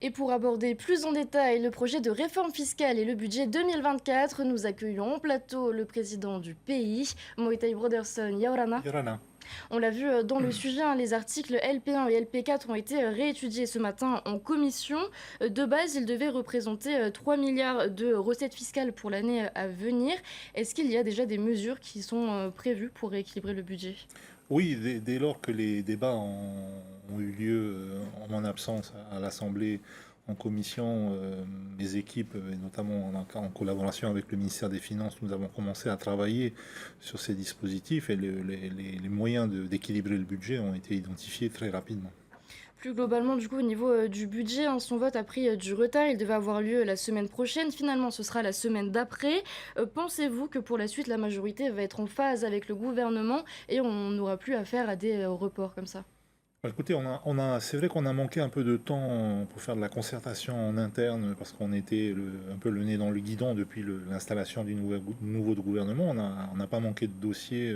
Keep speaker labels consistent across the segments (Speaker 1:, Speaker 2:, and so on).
Speaker 1: Et pour aborder plus en détail le projet de réforme fiscale et le budget 2024, nous accueillons en plateau le président du pays, Moitai Broderson Yaorana.
Speaker 2: Yorana.
Speaker 1: On l'a vu dans le sujet, hein, les articles LP1 et LP4 ont été réétudiés ce matin en commission. De base, ils devaient représenter 3 milliards de recettes fiscales pour l'année à venir. Est-ce qu'il y a déjà des mesures qui sont prévues pour rééquilibrer le budget?
Speaker 2: Oui, dès lors que les débats ont eu lieu en mon absence à l'Assemblée, en commission, les équipes, et notamment en collaboration avec le ministère des Finances, nous avons commencé à travailler sur ces dispositifs et les moyens d'équilibrer le budget ont été identifiés très rapidement.
Speaker 1: Plus globalement, du coup, au niveau du budget, hein, son vote a pris du retard. Il devait avoir lieu la semaine prochaine. Finalement, ce sera la semaine d'après. Pensez-vous que pour la suite, la majorité va être en phase avec le gouvernement et on n'aura plus affaire à des reports comme ça?
Speaker 2: Écoutez, c'est vrai qu'on a manqué un peu de temps pour faire de la concertation en interne parce qu'on était un peu le nez dans le guidon depuis l'installation du nouveau gouvernement. On n'a pas manqué de dossiers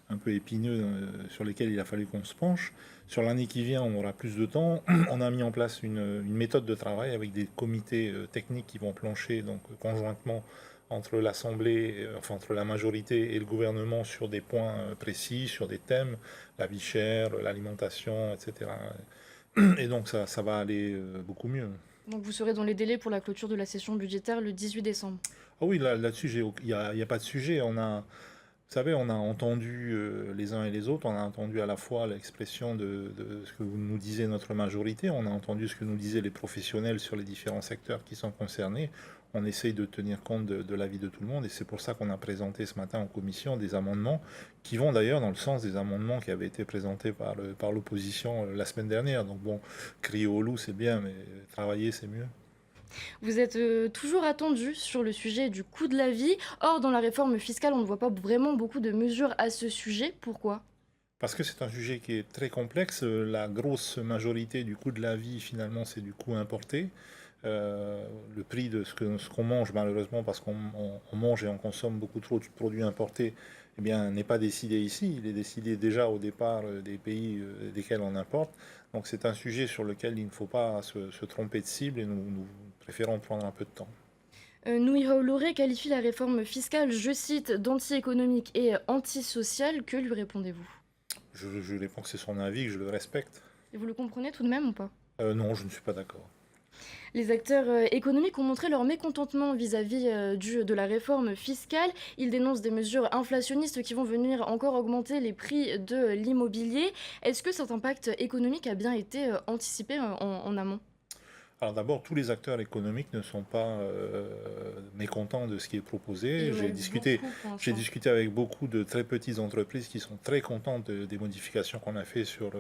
Speaker 2: un peu épineux sur lesquels il a fallu qu'on se penche. Sur l'année qui vient, on aura plus de temps. On a mis en place une méthode de travail avec des comités techniques qui vont plancher donc conjointement entre l'Assemblée, enfin entre la majorité et le gouvernement sur des points précis, sur des thèmes, la vie chère, l'alimentation, etc. Et donc ça va aller beaucoup mieux.
Speaker 1: Donc vous serez dans les délais pour la clôture de la session budgétaire le 18 décembre.
Speaker 2: Ah oui, là-dessus, il y a pas de sujet. Vous savez, on a entendu les uns et les autres, on a entendu à la fois l'expression de ce que nous disait notre majorité, on a entendu ce que nous disaient les professionnels sur les différents secteurs qui sont concernés. On essaye de tenir compte de l'avis de tout le monde et c'est pour ça qu'on a présenté ce matin en commission des amendements qui vont d'ailleurs dans le sens des amendements qui avaient été présentés par l'opposition la semaine dernière. Donc bon, crier au loup c'est bien, mais travailler c'est mieux.
Speaker 1: Vous êtes toujours attendu sur le sujet du coût de la vie. Or, dans la réforme fiscale, on ne voit pas vraiment beaucoup de mesures à ce sujet. Pourquoi?
Speaker 2: Parce que c'est un sujet qui est très complexe. La grosse majorité du coût de la vie, finalement, c'est du coût importé. Le prix de ce qu'on mange, malheureusement, parce qu'on mange et on consomme beaucoup trop de produits importés, eh bien, n'est pas décidé ici. Il est décidé déjà au départ des pays desquels on importe. Donc c'est un sujet sur lequel il ne faut pas se tromper de cible et nous préférons prendre un peu de temps.
Speaker 1: Nui Hauloré qualifie la réforme fiscale, je cite, d'anti-économique et antisociale. Que lui répondez-vous?
Speaker 2: Je réponds que c'est son avis, que je le respecte.
Speaker 1: Et vous le comprenez tout de même ou pas?
Speaker 2: Non, je ne suis pas d'accord.
Speaker 1: Les acteurs économiques ont montré leur mécontentement vis-à-vis de la réforme fiscale. Ils dénoncent des mesures inflationnistes qui vont venir encore augmenter les prix de l'immobilier. Est-ce que cet impact économique a bien été anticipé en amont?
Speaker 2: Alors d'abord, tous les acteurs économiques ne sont pas mécontents de ce qui est
Speaker 1: Il y
Speaker 2: proposé.
Speaker 1: en a eu beaucoup pour
Speaker 2: J'ai
Speaker 1: l'instant.
Speaker 2: discuté avec beaucoup de très petites entreprises qui sont très contentes des modifications qu'on a fait sur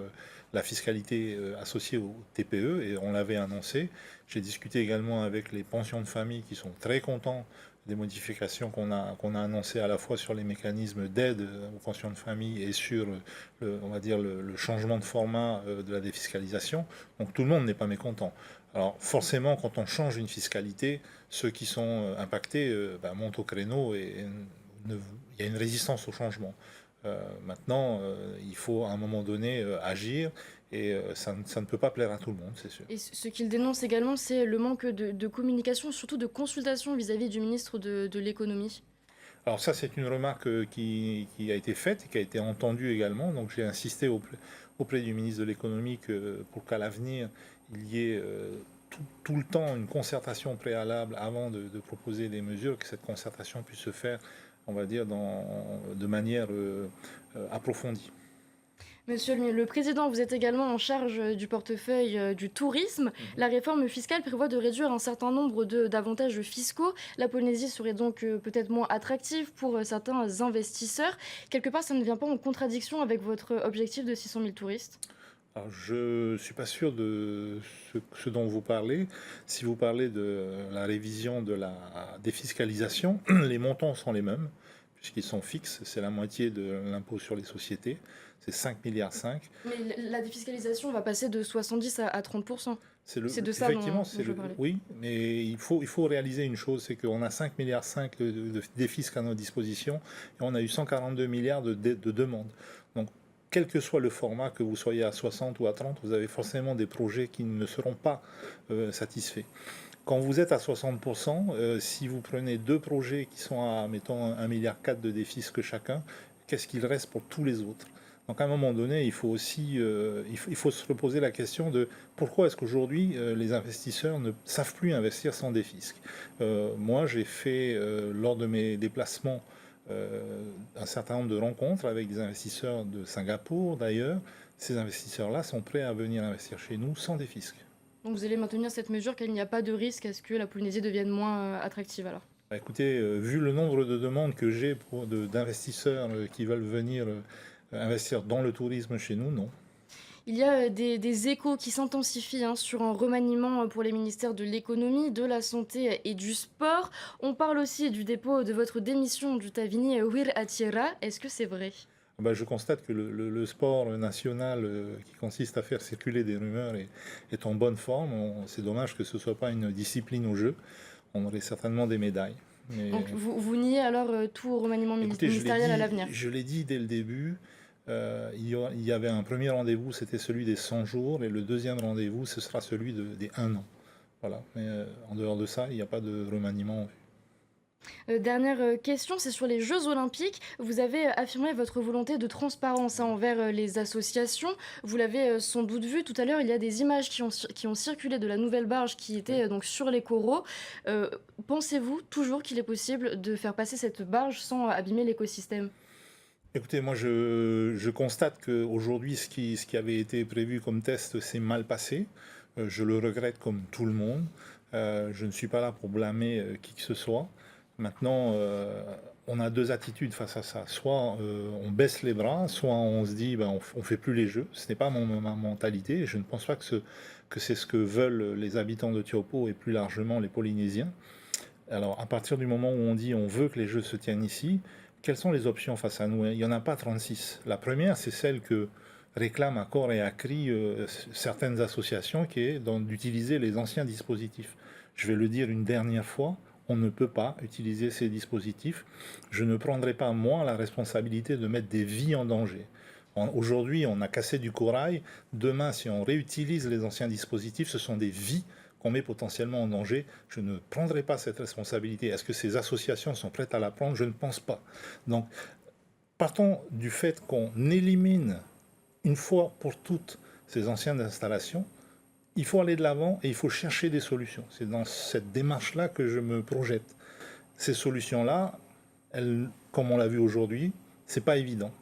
Speaker 2: la fiscalité associée au TPE et on l'avait annoncé. J'ai discuté également avec les pensions de famille qui sont très contents des modifications qu'on a annoncées à la fois sur les mécanismes d'aide aux pensions de famille et sur on va dire le changement de format de la défiscalisation. Donc tout le monde n'est pas mécontent. Alors forcément, quand on change une fiscalité, ceux qui sont impactés montent au créneau et il y a une résistance au changement. Maintenant, il faut à un moment donné agir et ça ne peut pas plaire à tout le monde, c'est sûr.
Speaker 1: Et ce qu'ils dénoncent également, c'est le manque de communication, surtout de consultation vis-à-vis du ministre de l'économie.
Speaker 2: Alors ça, c'est une remarque qui a été faite et qui a été entendue également. Donc j'ai insisté auprès du ministre de l'économie pour qu'à l'avenir, il y ait tout le temps une concertation préalable avant de proposer des mesures, que cette concertation puisse se faire, on va dire, de manière approfondie.
Speaker 1: Monsieur le président, vous êtes également en charge du portefeuille du tourisme.
Speaker 2: Mhm.
Speaker 1: La réforme fiscale prévoit de réduire un certain nombre d'avantages fiscaux. La Polynésie serait donc peut-être moins attractive pour certains investisseurs. Quelque part, ça ne vient pas en contradiction avec votre objectif de 600 000 touristes?
Speaker 2: Alors, je ne suis pas sûr de ce dont vous parlez. Si vous parlez de la révision de la défiscalisation, les montants sont les mêmes, puisqu'ils sont fixes. C'est la moitié de l'impôt sur les sociétés. C'est 5 milliards 5.
Speaker 1: Mais la défiscalisation va passer de 70 à 30%. C'est de ça
Speaker 2: Effectivement,
Speaker 1: dont je parlais.
Speaker 2: oui, mais il faut réaliser une chose, c'est qu'on a 5 milliards 5 de défisques à nos dispositions et on a eu 142 milliards de demandes. Donc quel que soit le format, que vous soyez à 60 ou à 30, vous avez forcément des projets qui ne seront pas satisfaits. Quand vous êtes à 60%, si vous prenez deux projets qui sont à, mettons, 1,4 milliard de déficit chacun, qu'est-ce qu'il reste pour tous les autres? Donc à un moment donné, il faut aussi il faut se reposer la question de pourquoi est-ce qu'aujourd'hui les investisseurs ne savent plus investir sans défisc. Moi, j'ai fait lors de mes déplacements un certain nombre de rencontres avec des investisseurs de Singapour d'ailleurs. Ces investisseurs-là sont prêts à venir investir chez nous sans défisc.
Speaker 1: Donc vous allez maintenir cette mesure qu'il n'y a pas de risque à ce que la Polynésie devienne moins attractive alors?
Speaker 2: Bah, écoutez, vu le nombre de demandes que j'ai d'investisseurs qui veulent venir investir dans le tourisme chez nous, non.
Speaker 1: Il y a des échos qui s'intensifient sur un remaniement pour les ministères de l'économie, de la santé et du sport. On parle aussi du dépôt de votre démission du Tavini Wir Atiera. Est-ce que c'est vrai?
Speaker 2: Bah, je constate que le sport national qui consiste à faire circuler des rumeurs est en bonne forme. C'est dommage que ce ne soit pas une discipline au jeu. On aurait certainement des médailles. Mais...
Speaker 1: Donc vous niez alors tout remaniement
Speaker 2: Écoutez,
Speaker 1: ministériel à l'avenir?
Speaker 2: je l'ai dit dès le début. Il y avait un premier rendez-vous, c'était celui des 100 jours, et le deuxième rendez-vous, ce sera celui des 1 an. Voilà. Mais en dehors de ça, il n'y a pas de remaniement en vue.
Speaker 1: Dernière question, c'est sur les Jeux Olympiques. Vous avez affirmé votre volonté de transparence envers les associations. Vous l'avez sans doute vu tout à l'heure, il y a des images qui ont circulé de la nouvelle barge qui était donc sur les coraux. Pensez-vous toujours qu'il est possible de faire passer cette barge sans abîmer l'écosystème?
Speaker 2: Écoutez, moi je constate qu'aujourd'hui ce qui avait été prévu comme test s'est mal passé. Je le regrette comme tout le monde. Je ne suis pas là pour blâmer qui que ce soit. Maintenant, on a deux attitudes face à ça. Soit on baisse les bras, soit on se dit ben, on ne fait plus les jeux. Ce n'est pas ma mentalité. Je ne pense pas que c'est ce que veulent les habitants de Tiopo et plus largement les Polynésiens. Alors à partir du moment où on dit on veut que les jeux se tiennent ici, quelles sont les options face à nous? Il n'y en a pas 36. La première, c'est celle que réclament à corps et à cri certaines associations, qui est d'utiliser les anciens dispositifs. Je vais le dire une dernière fois, on ne peut pas utiliser ces dispositifs. Je ne prendrai pas, moi, la responsabilité de mettre des vies en danger. Aujourd'hui, on a cassé du corail. Demain, si on réutilise les anciens dispositifs, ce sont des vies qu'on met potentiellement en danger. Je ne prendrai pas cette responsabilité. Est-ce que ces associations sont prêtes à la prendre? Je ne pense pas. Donc, partons du fait qu'on élimine une fois pour toutes ces anciennes installations. Il faut aller de l'avant et il faut chercher des solutions. C'est dans cette démarche-là que je me projette. Ces solutions-là, comme on l'a vu aujourd'hui, c'est pas évident.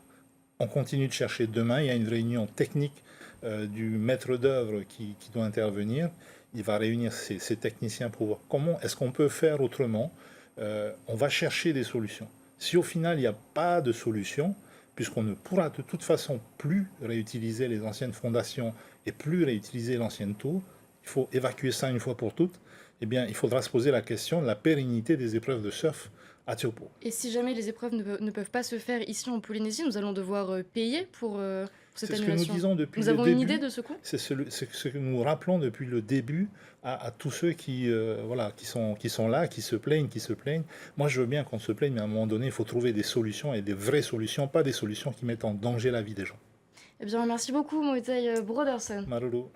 Speaker 2: On continue de chercher. Demain, il y a une réunion technique du maître d'œuvre qui doit intervenir. Il va réunir ses techniciens pour voir comment est-ce qu'on peut faire autrement. On va chercher des solutions. Si au final, il n'y a pas de solution, puisqu'on ne pourra de toute façon plus réutiliser les anciennes fondations et plus réutiliser l'ancienne tour, il faut évacuer ça une fois pour toutes, eh bien, il faudra se poser la question de la pérennité des épreuves de surf à Tiopo.
Speaker 1: Et si jamais les épreuves ne peuvent pas se faire ici en Polynésie, nous allons devoir payer pour cette annulation.
Speaker 2: C'est ce que nous disons depuis
Speaker 1: nous
Speaker 2: le début.
Speaker 1: Nous avons une idée de ce coût?
Speaker 2: C'est ce que nous rappelons depuis le début à tous ceux qui sont là, qui se plaignent. Moi, je veux bien qu'on se plaigne, mais à un moment donné, il faut trouver des solutions et des vraies solutions, pas des solutions qui mettent en danger la vie des gens.
Speaker 1: Eh bien, merci beaucoup, Moitai Brodersen.
Speaker 2: Maruru.